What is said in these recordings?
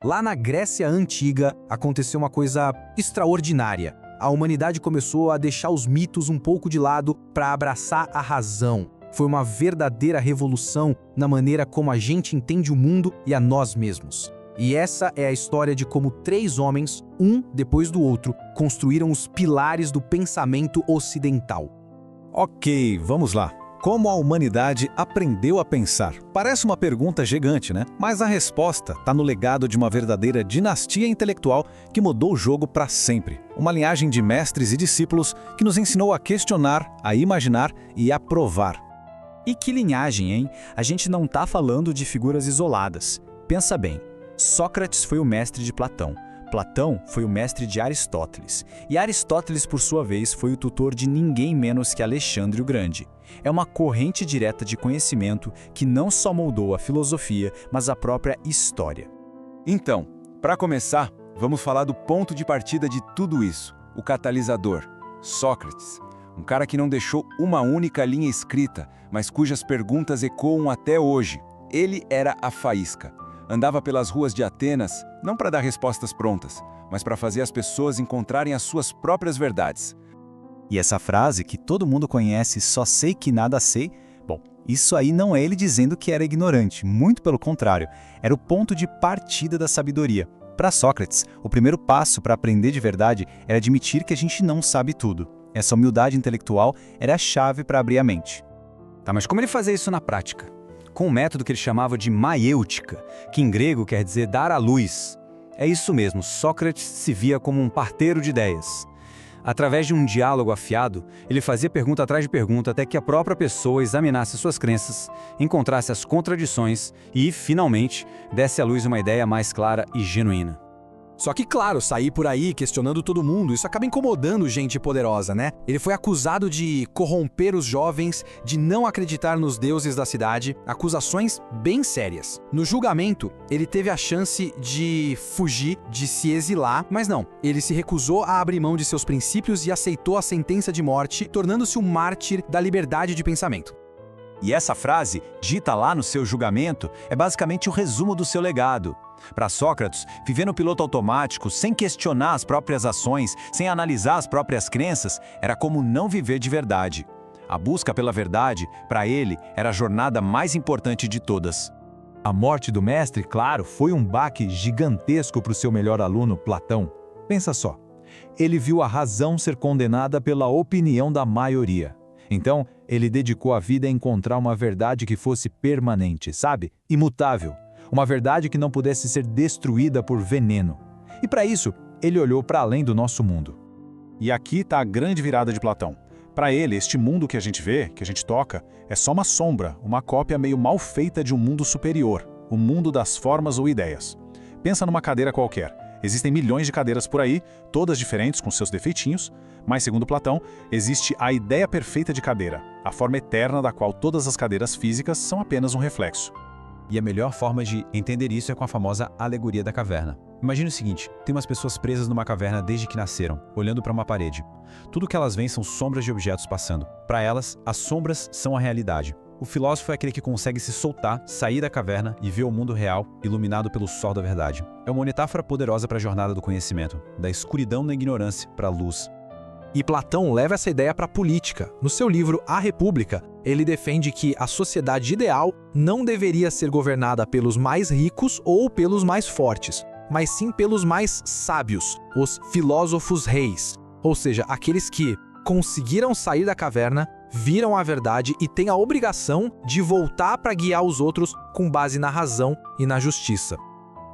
Lá na Grécia Antiga, aconteceu uma coisa extraordinária. A humanidade começou a deixar os mitos um pouco de lado para abraçar a razão. Foi uma verdadeira revolução na maneira como a gente entende o mundo e a nós mesmos. E essa é a história de como 3 homens, um depois do outro, construíram os pilares do pensamento ocidental. Ok, vamos lá. Como a humanidade aprendeu a pensar? Parece uma pergunta gigante, né? Mas a resposta está no legado de uma verdadeira dinastia intelectual que mudou o jogo para sempre. Uma linhagem de mestres e discípulos que nos ensinou a questionar, a imaginar e a provar. E que linhagem, hein? A gente não está falando de figuras isoladas. Pensa bem, Sócrates foi o mestre de Platão. Platão foi o mestre de Aristóteles. E Aristóteles, por sua vez, foi o tutor de ninguém menos que Alexandre o Grande. É uma corrente direta de conhecimento que não só moldou a filosofia, mas a própria história. Então, para começar, vamos falar do ponto de partida de tudo isso, o catalisador, Sócrates. Um cara que não deixou uma única linha escrita, mas cujas perguntas ecoam até hoje. Ele era a faísca. Andava pelas ruas de Atenas, não para dar respostas prontas, mas para fazer as pessoas encontrarem as suas próprias verdades. E essa frase que todo mundo conhece, só sei que nada sei, bom, isso aí não é ele dizendo que era ignorante, muito pelo contrário, era o ponto de partida da sabedoria. Para Sócrates, o primeiro passo para aprender de verdade era admitir que a gente não sabe tudo. Essa humildade intelectual era a chave para abrir a mente. Tá, mas como ele fazia isso na prática? Com um método que ele chamava de maiêutica, que em grego quer dizer dar à luz. É isso mesmo, Sócrates se via como um parteiro de ideias. Através de um diálogo afiado, ele fazia pergunta atrás de pergunta até que a própria pessoa examinasse suas crenças, encontrasse as contradições e, finalmente, desse à luz uma ideia mais clara e genuína. Só que, claro, sair por aí questionando todo mundo, isso acaba incomodando gente poderosa, né? Ele foi acusado de corromper os jovens, de não acreditar nos deuses da cidade, acusações bem sérias. No julgamento, ele teve a chance de fugir, de se exilar, mas não. Ele se recusou a abrir mão de seus princípios e aceitou a sentença de morte, tornando-se um mártir da liberdade de pensamento. E essa frase, dita lá no seu julgamento, é basicamente o resumo do seu legado. Para Sócrates, viver no piloto automático, sem questionar as próprias ações, sem analisar as próprias crenças, era como não viver de verdade. A busca pela verdade, para ele, era a jornada mais importante de todas. A morte do mestre, claro, foi um baque gigantesco para o seu melhor aluno, Platão. Pensa só, ele viu a razão ser condenada pela opinião da maioria. Então, ele dedicou a vida a encontrar uma verdade que fosse permanente, sabe? Imutável. Uma verdade que não pudesse ser destruída por veneno. E para isso, ele olhou para além do nosso mundo. E aqui está a grande virada de Platão. Para ele, este mundo que a gente vê, que a gente toca, é só uma sombra, uma cópia meio mal feita de um mundo superior, o mundo das formas ou ideias. Pensa numa cadeira qualquer. Existem milhões de cadeiras por aí, todas diferentes com seus defeitinhos, mas, segundo Platão, existe a ideia perfeita de cadeira, a forma eterna da qual todas as cadeiras físicas são apenas um reflexo. E a melhor forma de entender isso é com a famosa alegoria da caverna. Imagine o seguinte, tem umas pessoas presas numa caverna desde que nasceram, olhando para uma parede. Tudo que elas veem são sombras de objetos passando. Para elas, as sombras são a realidade. O filósofo é aquele que consegue se soltar, sair da caverna e ver o mundo real, iluminado pelo sol da verdade. É uma metáfora poderosa para a jornada do conhecimento, da escuridão da ignorância para a luz. E Platão leva essa ideia para a política. No seu livro A República, ele defende que a sociedade ideal não deveria ser governada pelos mais ricos ou pelos mais fortes, mas sim pelos mais sábios, os filósofos reis, ou seja, aqueles que conseguiram sair da caverna, viram a verdade e têm a obrigação de voltar para guiar os outros com base na razão e na justiça.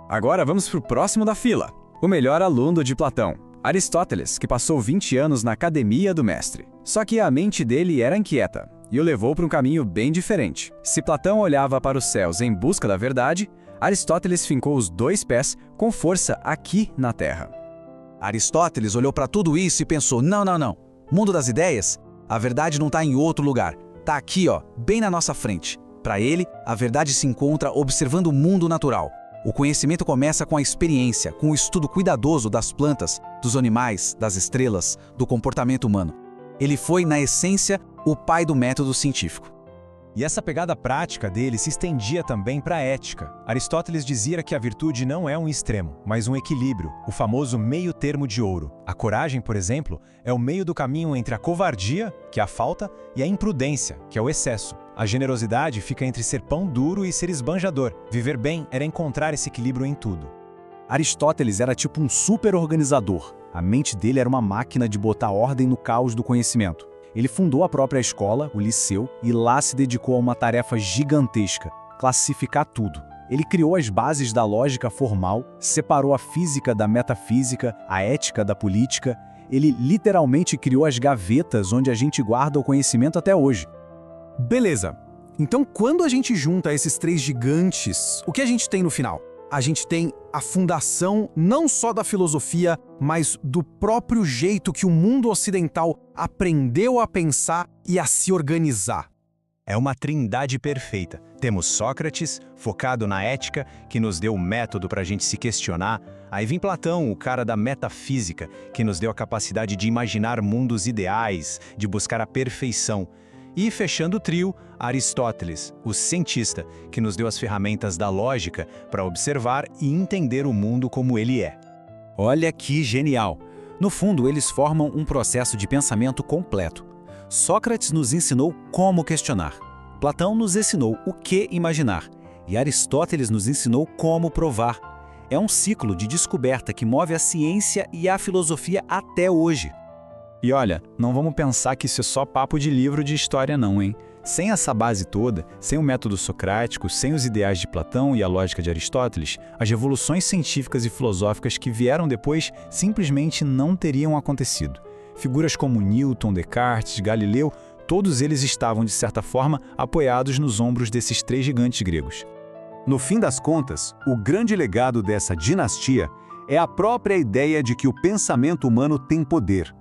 Agora vamos para o próximo da fila, o melhor aluno de Platão. Aristóteles, que passou 20 anos na academia do mestre. Só que a mente dele era inquieta e o levou para um caminho bem diferente. Se Platão olhava para os céus em busca da verdade, Aristóteles fincou os 2 pés com força aqui na Terra. Aristóteles olhou para tudo isso e pensou, não. Mundo das ideias? A verdade não está em outro lugar. Está aqui, ó, bem na nossa frente. Para ele, a verdade se encontra observando o mundo natural. O conhecimento começa com a experiência, com o estudo cuidadoso das plantas, dos animais, das estrelas, do comportamento humano. Ele foi, na essência, o pai do método científico. E essa pegada prática dele se estendia também para a ética. Aristóteles dizia que a virtude não é um extremo, mas um equilíbrio, o famoso meio termo de ouro. A coragem, por exemplo, é o meio do caminho entre a covardia, que é a falta, e a imprudência, que é o excesso. A generosidade fica entre ser pão duro e ser esbanjador. Viver bem era encontrar esse equilíbrio em tudo. Aristóteles era tipo um super organizador. A mente dele era uma máquina de botar ordem no caos do conhecimento. Ele fundou a própria escola, o Liceu, e lá se dedicou a uma tarefa gigantesca: classificar tudo. Ele criou as bases da lógica formal, separou a física da metafísica, a ética da política. Ele literalmente criou as gavetas onde a gente guarda o conhecimento até hoje. Beleza. Então, quando a gente junta esses três gigantes, o que a gente tem no final? A gente tem a fundação não só da filosofia, mas do próprio jeito que o mundo ocidental aprendeu a pensar e a se organizar. É uma trindade perfeita. Temos Sócrates, focado na ética, que nos deu o método para a gente se questionar. Aí vem Platão, o cara da metafísica, que nos deu a capacidade de imaginar mundos ideais, de buscar a perfeição. E, fechando o trio, Aristóteles, o cientista, que nos deu as ferramentas da lógica para observar e entender o mundo como ele é. Olha que genial! No fundo, eles formam um processo de pensamento completo. Sócrates nos ensinou como questionar. Platão nos ensinou o que imaginar. E Aristóteles nos ensinou como provar. É um ciclo de descoberta que move a ciência e a filosofia até hoje. E olha, não vamos pensar que isso é só papo de livro de história não, hein? Sem essa base toda, sem o método socrático, sem os ideais de Platão e a lógica de Aristóteles, as revoluções científicas e filosóficas que vieram depois simplesmente não teriam acontecido. Figuras como Newton, Descartes, Galileu, todos eles estavam, de certa forma, apoiados nos ombros desses três gigantes gregos. No fim das contas, o grande legado dessa dinastia é a própria ideia de que o pensamento humano tem poder.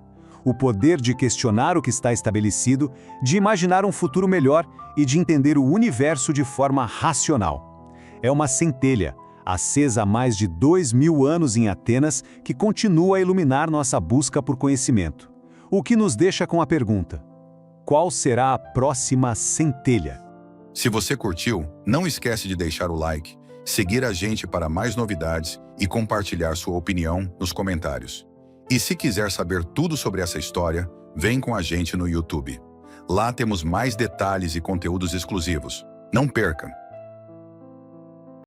O poder de questionar o que está estabelecido, de imaginar um futuro melhor e de entender o universo de forma racional. É uma centelha, acesa há mais de 2000 anos em Atenas, que continua a iluminar nossa busca por conhecimento. O que nos deixa com a pergunta: qual será a próxima centelha? Se você curtiu, não esquece de deixar o like, seguir a gente para mais novidades e compartilhar sua opinião nos comentários. E se quiser saber tudo sobre essa história, vem com a gente no YouTube. Lá temos mais detalhes e conteúdos exclusivos. Não perca!